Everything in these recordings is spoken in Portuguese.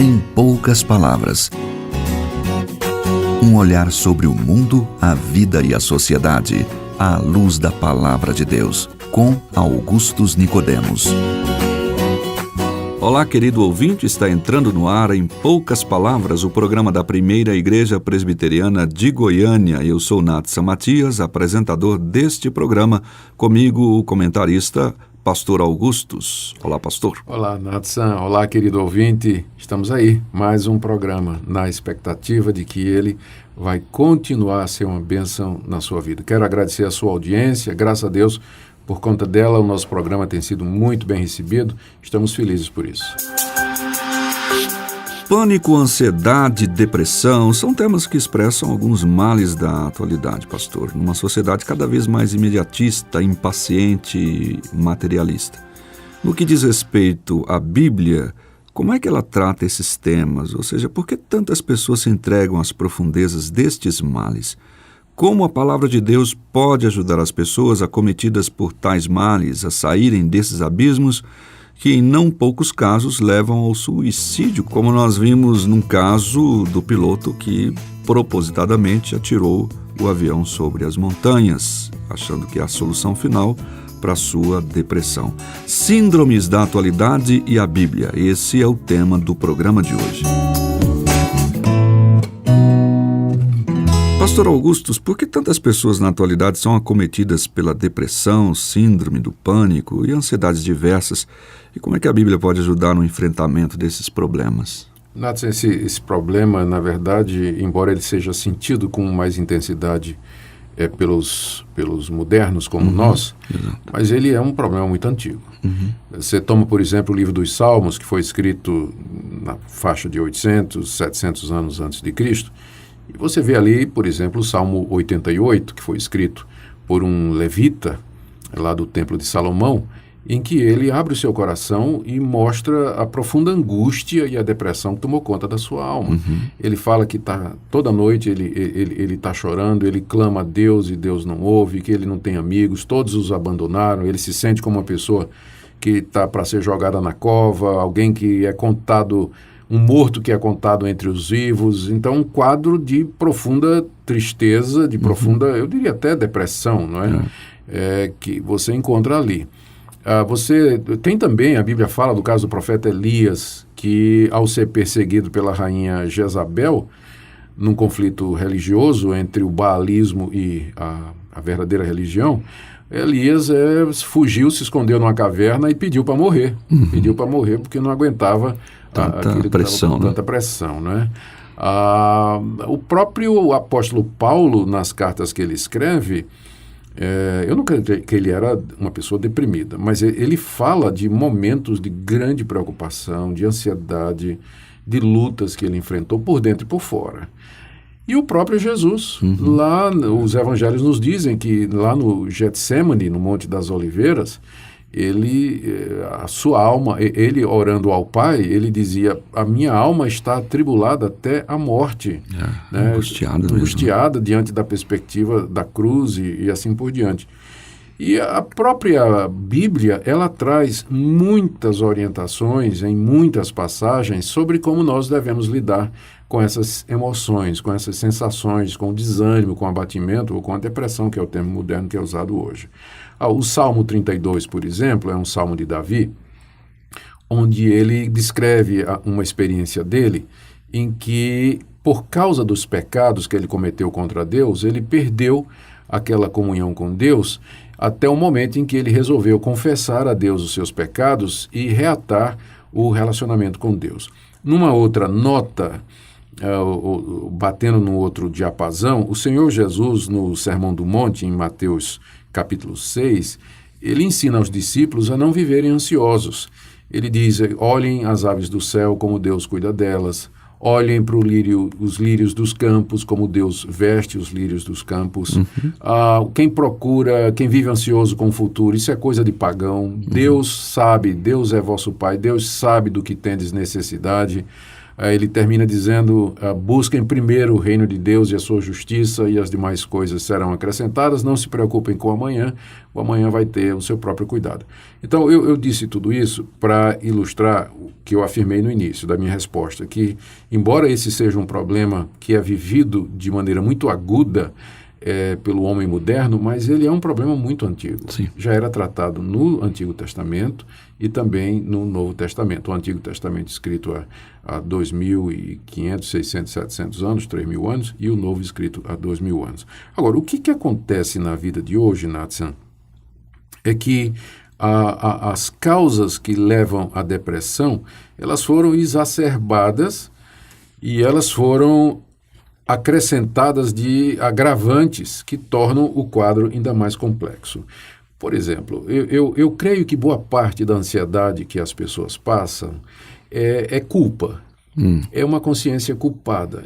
Em poucas palavras. Um olhar sobre o mundo, a vida e a sociedade, à luz da Palavra de Deus, com Augustus Nicodemos. Olá, querido ouvinte, está entrando no ar, em poucas palavras, o programa da Primeira Igreja Presbiteriana de Goiânia. Eu sou Natsan Matias, apresentador deste programa, comigo o comentarista Pastor Augustus. Olá, pastor. Olá, Natsan. Olá, querido ouvinte. Estamos aí, mais um programa, na expectativa de que ele vai continuar a ser uma bênção na sua vida. Quero agradecer a sua audiência, graças a Deus, por conta dela o nosso programa tem sido muito bem recebido. Estamos felizes por isso. Pânico, ansiedade, depressão são temas que expressam alguns males da atualidade, pastor, numa sociedade cada vez mais imediatista, impaciente e materialista. No que diz respeito à Bíblia, como é que ela trata esses temas? Ou seja, por que tantas pessoas se entregam às profundezas destes males? Como a palavra de Deus pode ajudar as pessoas acometidas por tais males a saírem desses abismos que em não poucos casos levam ao suicídio, como nós vimos num caso do piloto que propositadamente atirou o avião sobre as montanhas, achando que é a solução final para sua depressão. Síndromes da atualidade e a Bíblia, esse é o tema do programa de hoje. Pastor Augustus, por que tantas pessoas na atualidade são acometidas pela depressão, síndrome do pânico e ansiedades diversas? E como é que a Bíblia pode ajudar no enfrentamento desses problemas? Nathan, esse problema, na verdade, embora ele seja sentido com mais intensidade pelos modernos como nós, exato. Mas ele é um problema muito antigo. Você toma, por exemplo, o livro dos Salmos, que foi escrito na faixa de 800, 700 anos antes de Cristo, e você vê ali, por exemplo, o Salmo 88, que foi escrito por um levita, lá do Templo de Salomão, em que ele abre o seu coração e mostra a profunda angústia e a depressão que tomou conta da sua alma. Ele fala que toda noite ele está chorando, ele clama a Deus e Deus não ouve, que ele não tem amigos, todos os abandonaram, ele se sente como uma pessoa que está para ser jogada na cova, alguém que é contado, um morto que é contado entre os vivos. Então, um quadro de profunda tristeza, de profunda, eu diria até depressão, não é? Que você encontra ali. Você tem também, a Bíblia fala do caso do profeta Elias, que ao ser perseguido pela rainha Jezabel, num conflito religioso entre o baalismo e a verdadeira religião, Elias fugiu, se escondeu numa caverna e pediu para morrer. Pediu para morrer porque não aguentava tanta pressão, tanta pressão, né? O próprio apóstolo Paulo, nas cartas que ele escreve, eu não creio que ele era uma pessoa deprimida, mas ele fala de momentos de grande preocupação, de ansiedade, de lutas que ele enfrentou por dentro e por fora. E o próprio Jesus, lá os evangelhos nos dizem que lá no Getsemane, no Monte das Oliveiras, a sua alma, ele orando ao Pai, ele dizia: a minha alma está atribulada até a morte, né? Angustiada diante da perspectiva da cruz e assim por diante. E a própria Bíblia, ela traz muitas orientações em muitas passagens sobre como nós devemos lidar com essas emoções, com essas sensações, com o desânimo, com o abatimento ou com a depressão, que é o termo moderno que é usado hoje. O Salmo 32, por exemplo, é um salmo de Davi, onde ele descreve uma experiência dele em que, por causa dos pecados que ele cometeu contra Deus, ele perdeu aquela comunhão com Deus até o momento em que ele resolveu confessar a Deus os seus pecados e reatar o relacionamento com Deus. Numa outra nota, batendo no outro diapasão, o Senhor Jesus, no Sermão do Monte, em Mateus capítulo 6, ele ensina aos discípulos a não viverem ansiosos. Ele diz: olhem as aves do céu, como Deus cuida delas. Olhem para os lírios dos campos, como Deus veste os lírios dos campos. Quem vive ansioso com o futuro, isso é coisa de pagão. Deus sabe, Deus é vosso Pai, Deus sabe do que tendes necessidade. Ele termina dizendo, busquem primeiro o reino de Deus e a sua justiça e as demais coisas serão acrescentadas, não se preocupem com o amanhã vai ter o seu próprio cuidado. Então, eu disse tudo isso para ilustrar o que eu afirmei no início da minha resposta, que embora esse seja um problema que é vivido de maneira muito aguda pelo homem moderno, mas ele é um problema muito antigo. Sim. Já era tratado no Antigo Testamento e também no Novo Testamento. O Antigo Testamento escrito há 2.500, 600, 700 anos, 3.000 anos, e o Novo escrito há 2.000 anos. Agora, o que acontece na vida de hoje, Natsan, é que as causas que levam à depressão, elas foram exacerbadas e elas foram acrescentadas de agravantes que tornam o quadro ainda mais complexo. Por exemplo, eu creio que boa parte da ansiedade que as pessoas passam é culpa. É uma consciência culpada.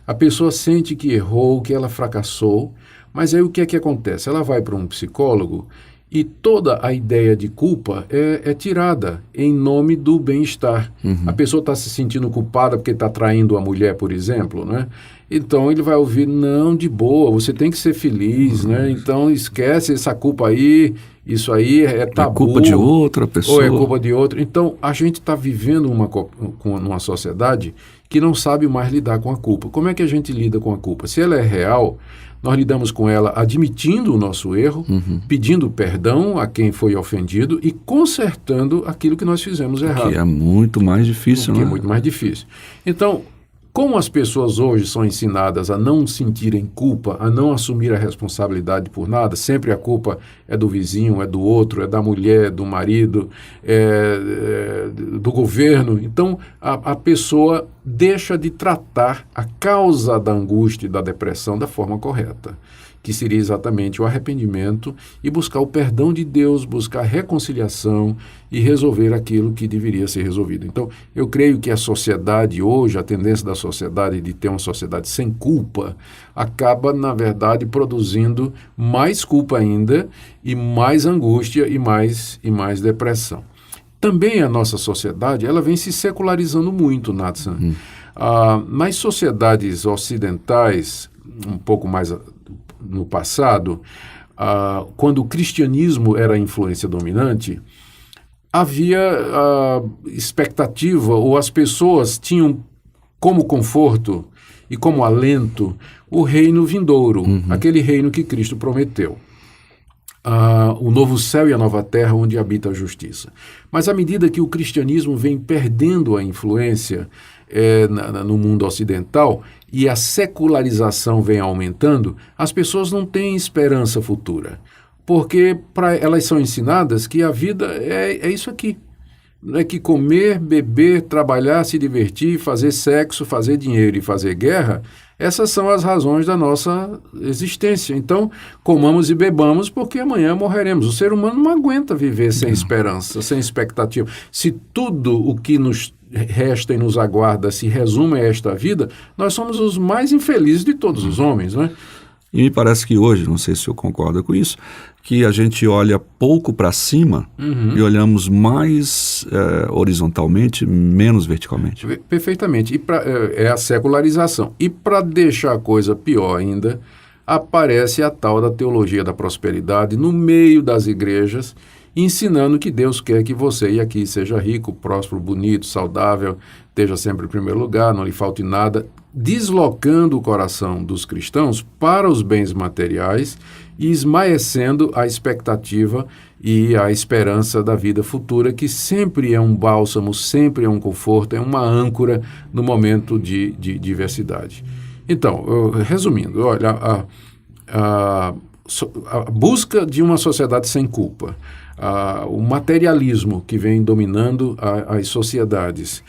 A pessoa sente que errou, que ela fracassou, mas aí o que é que acontece? Ela vai para um psicólogo e toda a ideia de culpa é tirada em nome do bem-estar. A pessoa está se sentindo culpada porque está traindo a mulher, por exemplo, né? Então ele vai ouvir, não, de boa, você tem que ser feliz, né? Então esquece essa culpa aí, isso aí é tabu. É culpa de outra pessoa. Ou é culpa de outra. Então a gente está vivendo numa sociedade que não sabe mais lidar com a culpa. Como é que a gente lida com a culpa? Se ela é real, nós lidamos com ela admitindo o nosso erro, pedindo perdão a quem foi ofendido e consertando aquilo que nós fizemos errado. Que é muito mais difícil, né? Que é muito mais difícil. Então, como as pessoas hoje são ensinadas a não sentirem culpa, a não assumir a responsabilidade por nada, sempre a culpa é do vizinho, é do outro, é da mulher, do marido, do governo. Então, a pessoa deixa de tratar a causa da angústia e da depressão da forma correta, que seria exatamente o arrependimento e buscar o perdão de Deus, buscar a reconciliação e resolver aquilo que deveria ser resolvido. Então, eu creio que a sociedade hoje, a tendência da sociedade de ter uma sociedade sem culpa, acaba, na verdade, produzindo mais culpa ainda e mais angústia e mais depressão. Também a nossa sociedade, ela vem se secularizando muito, Natsan. Nas sociedades ocidentais, um pouco mais no passado, quando o cristianismo era a influência dominante, havia expectativa, ou as pessoas tinham como conforto e como alento o reino vindouro, aquele reino que Cristo prometeu. O novo céu e a nova terra onde habita a justiça. Mas à medida que o cristianismo vem perdendo a influência no mundo ocidental e a secularização vem aumentando, as pessoas não têm esperança futura, porque elas são ensinadas que a vida é isso aqui. Não é que comer, beber, trabalhar, se divertir, fazer sexo, fazer dinheiro e fazer guerra, essas são as razões da nossa existência. Então, comamos e bebamos porque amanhã morreremos. O ser humano não aguenta viver sem esperança, sem expectativa. Se tudo o que nos resta e nos aguarda se resume a esta vida, nós somos os mais infelizes de todos os homens, né? E me parece que hoje, não sei se eu concordo com isso, que a gente olha pouco para cima e olhamos mais horizontalmente, menos verticalmente. Perfeitamente. E é a secularização. E para deixar a coisa pior ainda, aparece a tal da teologia da prosperidade no meio das igrejas, ensinando que Deus quer que você e aqui seja rico, próspero, bonito, saudável, esteja sempre em primeiro lugar, não lhe falte nada, deslocando o coração dos cristãos para os bens materiais e esmaecendo a expectativa e a esperança da vida futura, que sempre é um bálsamo, sempre é um conforto, é uma âncora no momento de diversidade. Então, resumindo, olha, a busca de uma sociedade sem culpa, o materialismo que vem dominando as sociedades,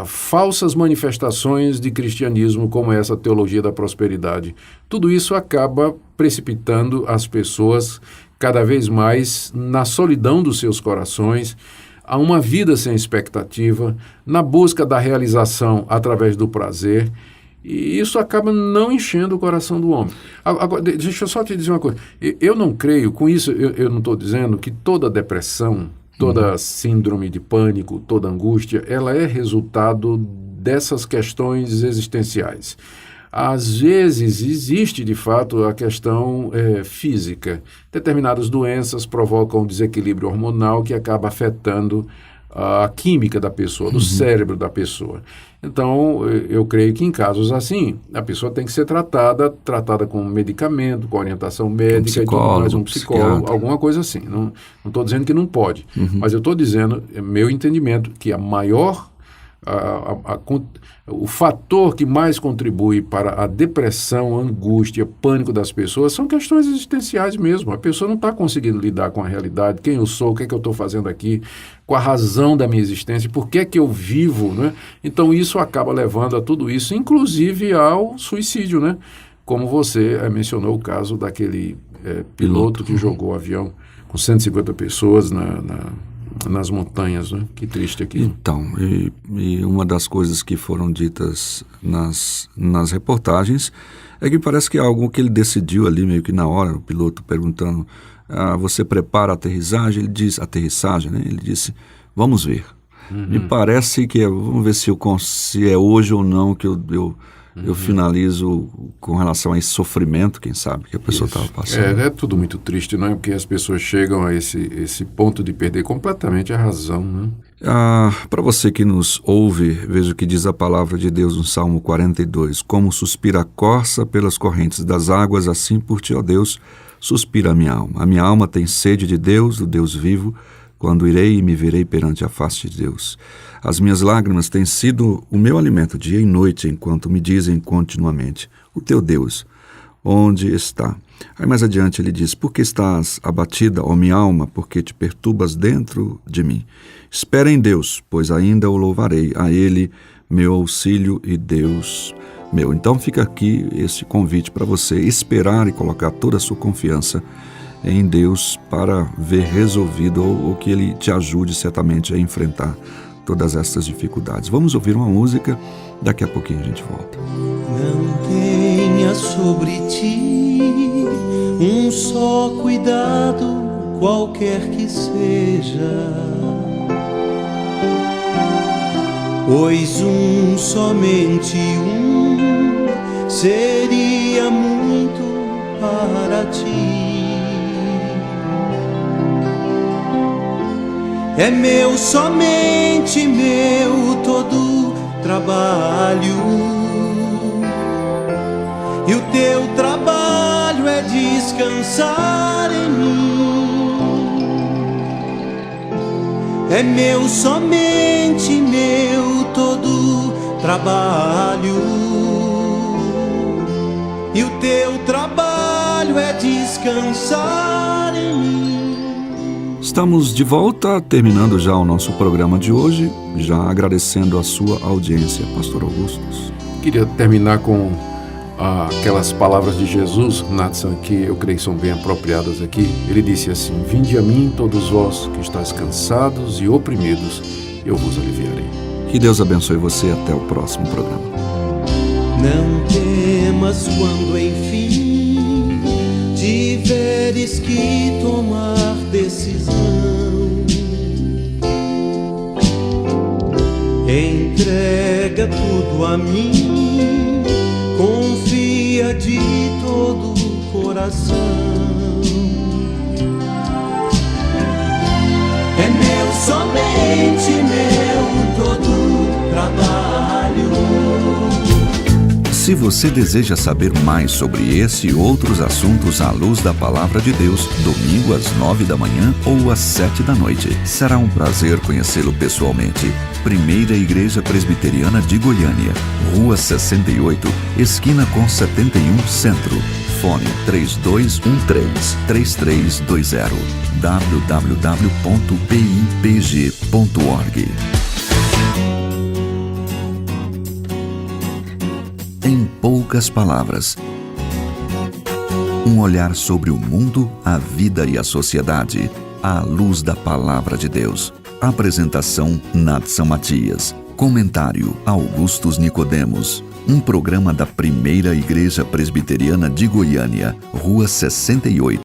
falsas manifestações de cristianismo como essa teologia da prosperidade, tudo isso acaba precipitando as pessoas cada vez mais na solidão dos seus corações, a uma vida sem expectativa, na busca da realização através do prazer. E isso acaba não enchendo o coração do homem. Agora, deixa eu só te dizer uma coisa. Eu não creio, com isso eu não estou dizendo que toda depressão toda síndrome de pânico, toda angústia, ela é resultado dessas questões existenciais. Às vezes existe, de fato, a questão física. Determinadas doenças provocam um desequilíbrio hormonal que acaba afetando a química da pessoa, do cérebro da pessoa. Então, eu creio que em casos assim, a pessoa tem que ser tratada com medicamento, com orientação médica, e tudo mais, um psicólogo, alguma coisa assim. Não estou dizendo que não pode, mas eu estou dizendo, meu entendimento, que a maior o fator que mais contribui para a depressão, angústia, pânico das pessoas são questões existenciais mesmo. A pessoa não está conseguindo lidar com a realidade, quem eu sou, o que é que eu estou fazendo aqui, com a razão da minha existência, por que é que eu vivo, né? Então isso acaba levando a tudo isso, inclusive ao suicídio, né? Como você mencionou o caso daquele piloto que jogou o avião com 150 pessoas nas montanhas, né? Que triste aqui. Então, e uma das coisas que foram ditas nas reportagens é que parece que é algo que ele decidiu ali meio que na hora, o piloto perguntando, você prepara a aterrissagem? Ele disse, vamos ver. Me parece que vamos ver se é hoje ou não que eu finalizo com relação a esse sofrimento, quem sabe, que a pessoa estava passando. É tudo muito triste, não é? Porque as pessoas chegam a esse ponto de perder completamente a razão, né? Para você que nos ouve, veja o que diz a palavra de Deus no Salmo 42. Como suspira a corça pelas correntes das águas, assim por ti, ó Deus, suspira a minha alma. A minha alma tem sede de Deus, do Deus vivo, quando irei e me verei perante a face de Deus. As minhas lágrimas têm sido o meu alimento dia e noite, enquanto me dizem continuamente, o teu Deus, onde está? Aí mais adiante ele diz, por que estás abatida, ó minha alma, porque te perturbas dentro de mim? Espera em Deus, pois ainda o louvarei, a Ele, meu auxílio e Deus meu. Então fica aqui esse convite para você esperar e colocar toda a sua confiança em Deus para ver resolvido ou que Ele te ajude certamente a enfrentar todas essas dificuldades. Vamos ouvir uma música, daqui a pouquinho a gente volta. Não tenha sobre ti um só cuidado, qualquer que seja, pois somente seria muito para ti. É meu, somente meu, todo trabalho, e o teu trabalho é descansar em mim. É meu, somente meu, todo trabalho, e o teu trabalho é descansar em mim. Estamos de volta, terminando já o nosso programa de hoje, já agradecendo a sua audiência, Pastor Augustus. Queria terminar com aquelas palavras de Jesus, Nathan, que eu creio que são bem apropriadas aqui. Ele disse assim, vinde a mim todos vós que estáis cansados e oprimidos, eu vos aliviarei. Que Deus abençoe você, até o próximo programa. Não temas quando enfim tiveres que tomar decisão. Entrega tudo a mim, confia de todo o coração. É meu, somente meu, todo trabalho. Se você deseja saber mais sobre esse e outros assuntos à luz da Palavra de Deus, domingo às 9 da manhã ou às 7 da noite, será um prazer conhecê-lo pessoalmente. Primeira Igreja Presbiteriana de Goiânia, Rua 68, esquina com 71 Centro. Fone 3213-3320 www.pipg.org. Em poucas palavras, um olhar sobre o mundo, a vida e a sociedade, à luz da Palavra de Deus. Apresentação, Nathan Matias. Comentário, Augustus Nicodemos. Um programa da Primeira Igreja Presbiteriana de Goiânia, Rua 68.